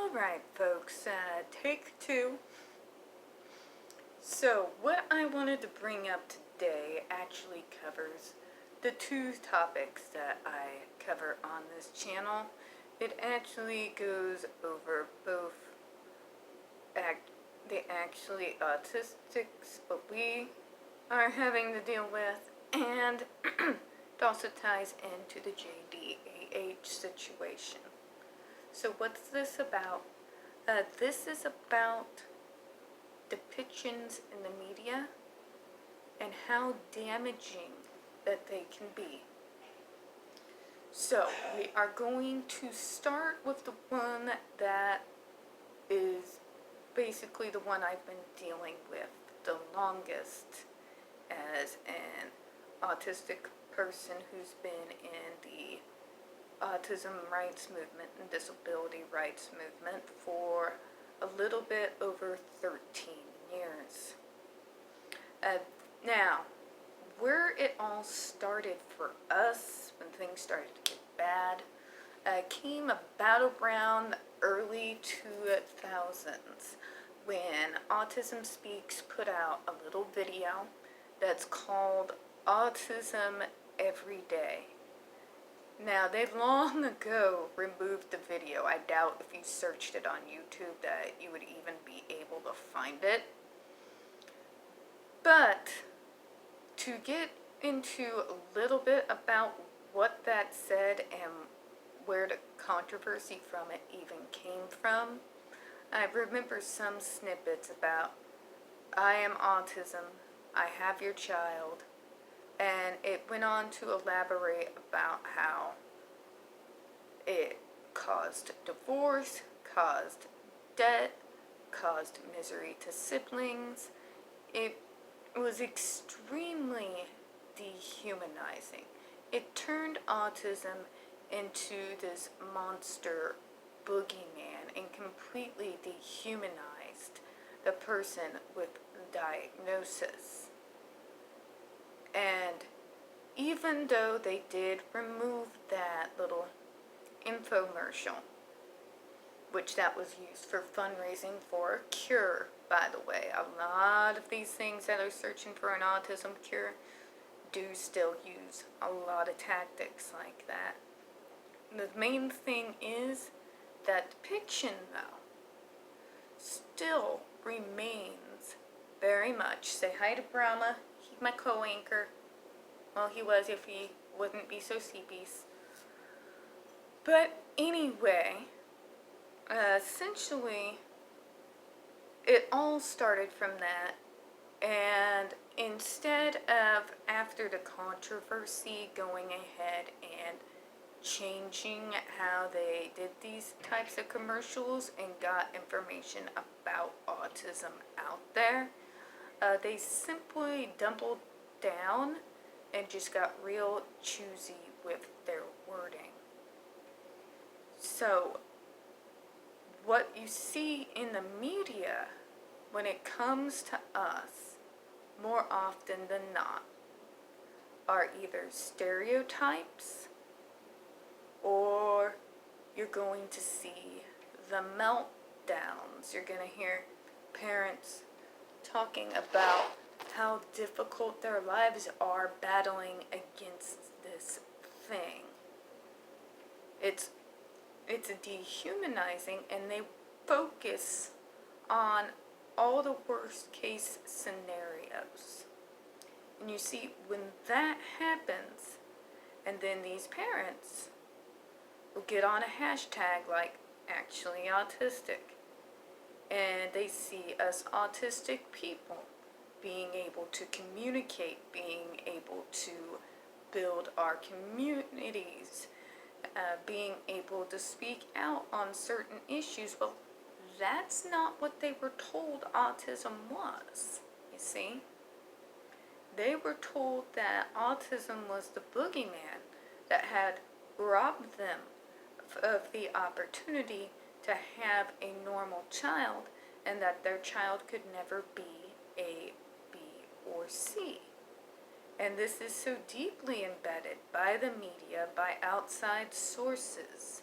Alright folks, take two. So what I wanted to bring up today actually covers the two topics that I cover on this channel. It actually goes over both the actually autistics, what we are having to deal with, and it also ties into the JDAH situation. So what's this about? This is about depictions in the media and how damaging that they can be. So we are going to start with the one that is basically the one I've been dealing with the longest as an autistic person who's been in the autism rights movement and disability rights movement for a little bit over 13 years. Now, where it all started for us, when things started to get bad, came about around the early 2000s when Autism Speaks put out a little video that's called Autism Every Day. Now, they long ago removed the video. I doubt if you searched it on YouTube that you would even be able to find it. But to get into a little bit about what that said and where the controversy from it even came from, I remember some snippets about, I am autism, I have your child, and it went on to elaborate about how it caused divorce, caused debt, caused misery to siblings. It was extremely dehumanizing. It turned autism into this monster boogeyman and completely dehumanized the person with the diagnosis. And even though they did remove that little infomercial, which that was used for fundraising for a cure, by the way, a lot of these things that are searching for an autism cure do still use a lot of tactics like that. The main thing is that depiction, though, still remains very much. Say hi to Brahma. He's my co-anchor. Well, he was if he wouldn't be so seepies. But anyway, essentially, it all started from that. And instead of, after the controversy, going ahead and changing how they did these types of commercials and got information about autism out there, they simply doubled down and just got real choosy with their wording. So, what you see in the media when it comes to us, more often than not, are either stereotypes or you're going to see the meltdowns. You're going to hear parents talking about how difficult their lives are battling against this thing. It's dehumanizing, and they focus on all the worst case scenarios. And you see, when that happens, and then these parents will get on a hashtag like actually autistic, and they see us autistic people being able to communicate, being able to build our communities, being able to speak out on certain issues. Well, that's not what they were told autism was, you see. They were told that autism was the boogeyman that had robbed them of the opportunity to have a normal child, and that their child could never be A, B, or C. And this is so deeply embedded by the media, by outside sources,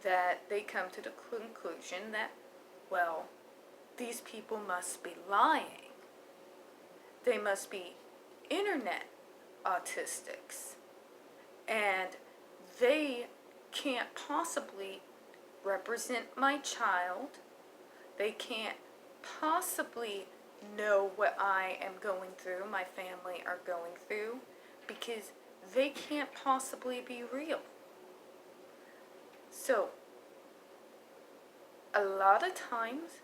that they come to the conclusion that, well, these people must be lying. They must be internet autistics. And they can't possibly represent my child. They can't possibly know what I am going through, my family are going through, because they can't possibly be real. So, a lot of times,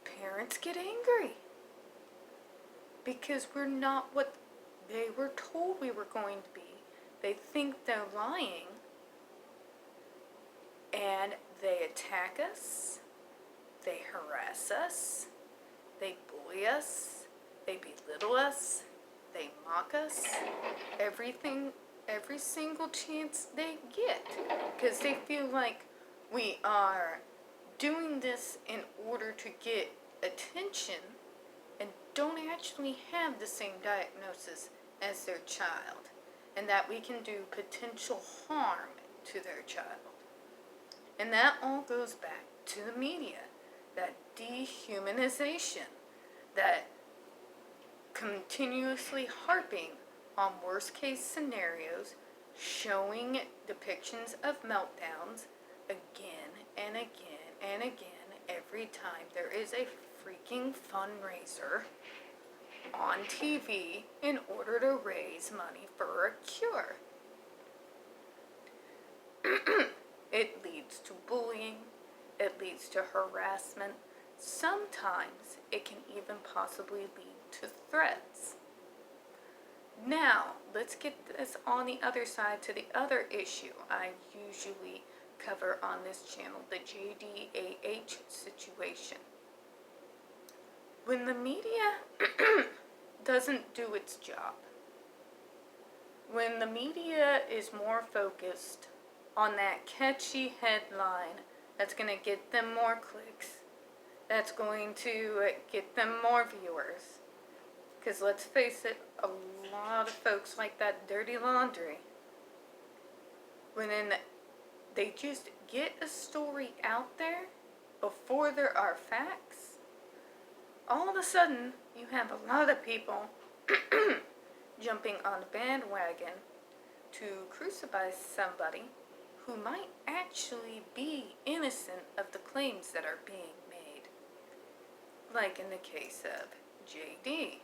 parents get angry because we're not what they were told we were going to be. They think they're lying, and they attack us, they harass us, they bully us, they belittle us, they mock us, every single chance they get, because they feel like we are doing this in order to get attention and don't actually have the same diagnosis as their child, and that we can do potential harm to their child. And that all goes back to the media, that dehumanization, that continuously harping on worst case scenarios, showing depictions of meltdowns again and again and again every time there is a freaking fundraiser on TV in order to raise money for a cure. It leads to bullying, it leads to harassment. Sometimes it can even possibly lead to threats. Now, let's get this on the other side to the other issue I usually cover on this channel, the JDAH situation. When the media doesn't do its job, when the media is more focused on that catchy headline that's going to get them more clicks, that's going to get them more viewers, because let's face it, a lot of folks like that dirty laundry. When they just get a story out there before there are facts, all of a sudden you have a lot of people jumping on the bandwagon to crucify somebody who might actually be innocent of the claims that are being made. Like in the case of JD.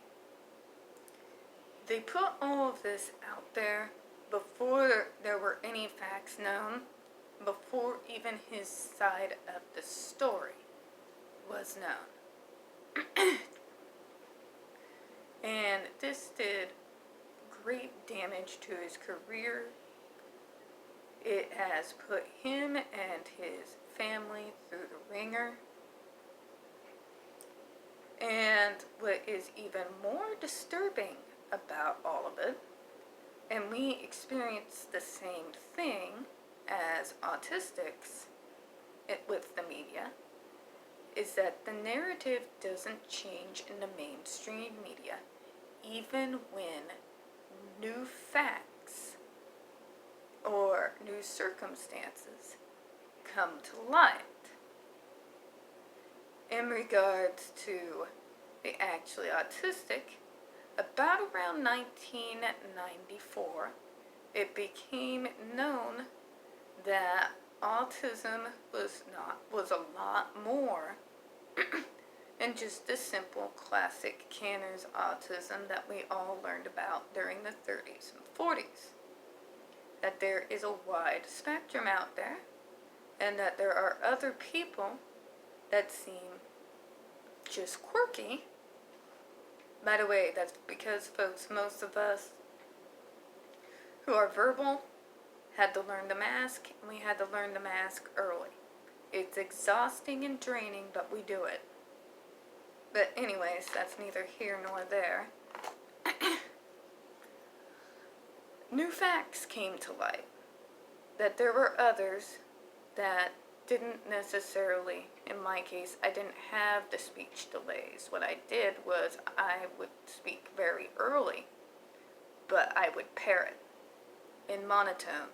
They put all of this out there before there were any facts known, before even his side of the story was known. And this did great damage to his career. It has put him and his family through the ringer. And what is even more disturbing about all of it, and we experience the same thing as autistics with the media, is that the narrative doesn't change in the mainstream media, even when new facts or new circumstances come to light. In regards to the actually autistic, about around 1994, it became known that autism was a lot more than just the simple classic Canner's autism that we all learned about during the 30s and 40s. That there is a wide spectrum out there, and that there are other people that seem just quirky. By the way, that's because, folks, most of us who are verbal had to learn the mask, and we had to learn the mask early. It's exhausting and draining, but we do it. But anyways, that's neither here nor there. New facts came to light. That there were others that didn't necessarily, in my case, I didn't have the speech delays. What I did was I would speak very early, but I would parrot in monotone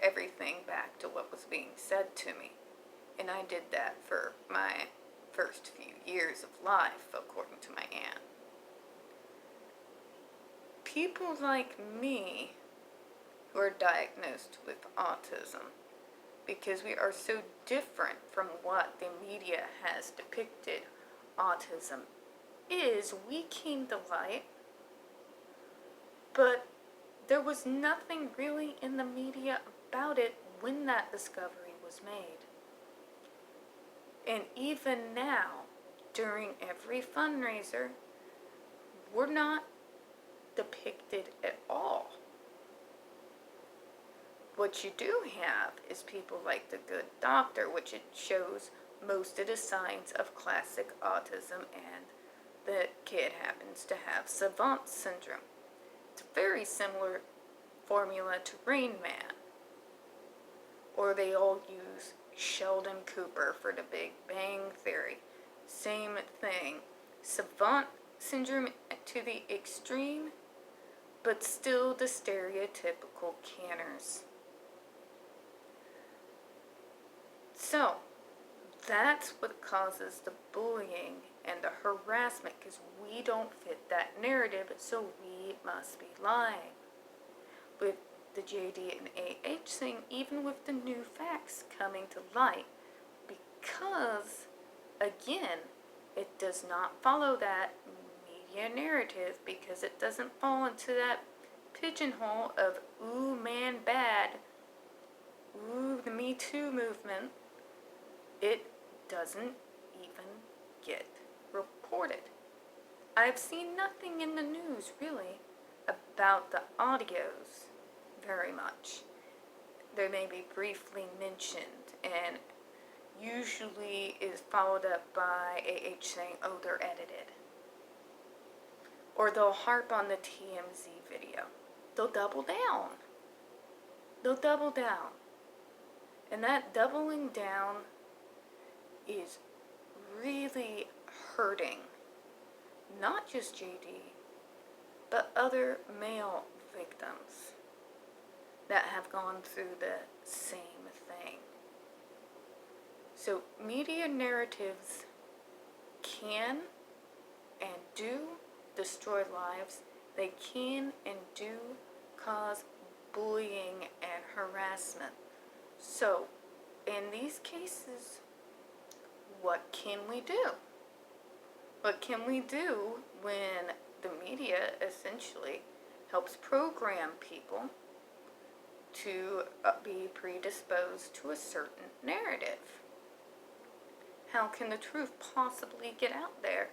everything back to what was being said to me. And I did that for my first few years of life, according to my aunt. People like me who are diagnosed with autism, because we are so different from what the media has depicted autism is, we came to light, but there was nothing really in the media about it when that discovery was made. And even now, during every fundraiser, we're not depicted at all. What you do have is people like The Good Doctor, which it shows most of the signs of classic autism, and the kid happens to have savant syndrome. It's a very similar formula to Rain Man. Or they all use Sheldon Cooper for The Big Bang Theory. Same thing. Savant syndrome to the extreme, but still the stereotypical canners. So, that's what causes the bullying and the harassment, because we don't fit that narrative, so we must be lying. With the JD and AH thing, even with the new facts coming to light, because, again, it does not follow that media narrative, because it doesn't fall into that pigeonhole of, ooh, man bad, ooh, the Me Too movement. It doesn't even get reported. I've seen nothing in the news, really, about the audios very much. They may be briefly mentioned, and usually is followed up by AH saying, oh, they're edited. Or they'll harp on the TMZ video. They'll double down. They'll double down. And that doubling down is really hurting not just JD, but other male victims that have gone through the same thing. So media narratives can and do destroy lives. They can and do cause bullying and harassment. So in these cases, what can we do? What can we do when the media essentially helps program people to be predisposed to a certain narrative? How can the truth possibly get out there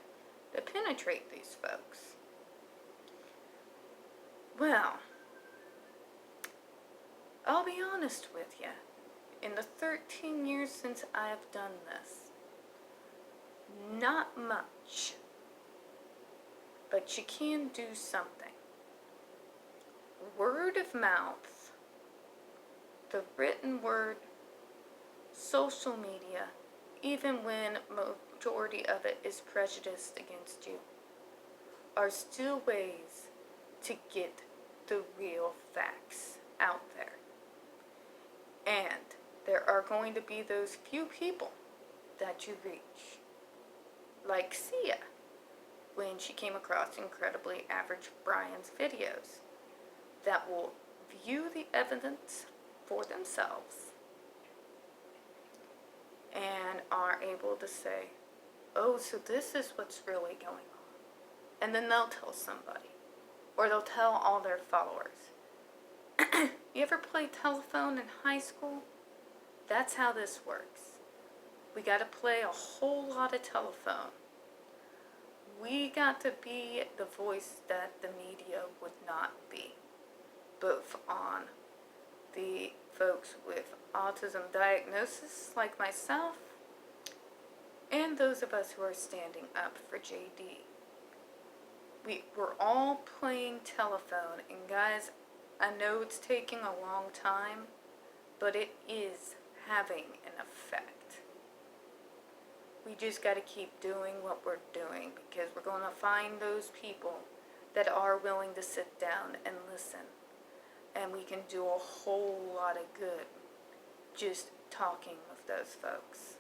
to penetrate these folks? Well, I'll be honest with you. In the 13 years since I've done this, not much, but you can do something. Word of mouth, the written word, social media, even when majority of it is prejudiced against you, are still ways to get the real facts out there. And there are going to be those few people that you reach, like Sia, when she came across Incredibly Average Brian's videos, that will view the evidence for themselves and are able to say, oh, so this is what's really going on. And then they'll tell somebody, or they'll tell all their followers. You ever play telephone in high school? That's how this works. We got to play a whole lot of telephone. We got to be the voice that the media would not be, both on the folks with autism diagnosis like myself and those of us who are standing up for JD. We're all playing telephone, and guys, I know it's taking a long time, but it is having an effect. We just got to keep doing what we're doing, because we're going to find those people that are willing to sit down and listen. and we can do a whole lot of good just talking with those folks.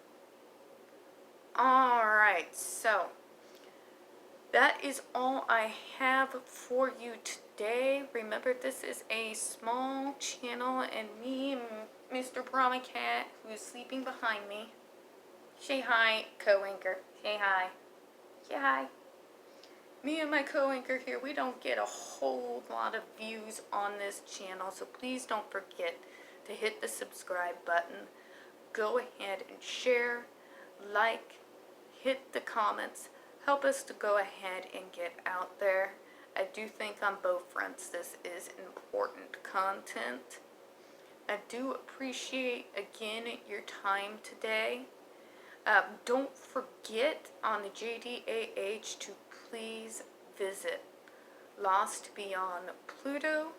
Alright, so that is all I have for you today. Remember, this is a small channel, and me and Mr. Brahma Cat, who is sleeping behind me. Say hi, co-anchor. Say hi. Say hi. Me and my co-anchor here, we don't get a whole lot of views on this channel, so please don't forget to hit the subscribe button. Go ahead and share, like, hit the comments. Help us to go ahead and get out there. I do think on both fronts this is important content. I do appreciate, again, your time today. Don't forget on the JDAH to please visit Lost Beyond Pluto,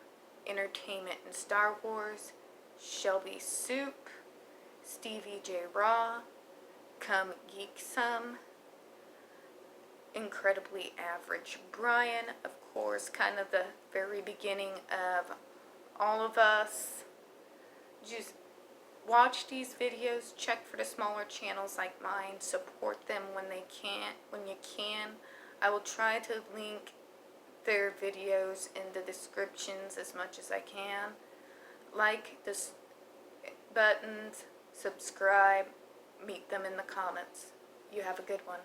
Entertainment and Star Wars, Shelby Soup, Stevie J Raw, Come Geek Some, Incredibly Average Brian, of course, kind of the very beginning of all of us. Just watch these videos, check for the smaller channels like mine, support them when you can. I will try to link their videos in the descriptions as much as I can. Like the buttons, subscribe, meet them in the comments. You have a good one.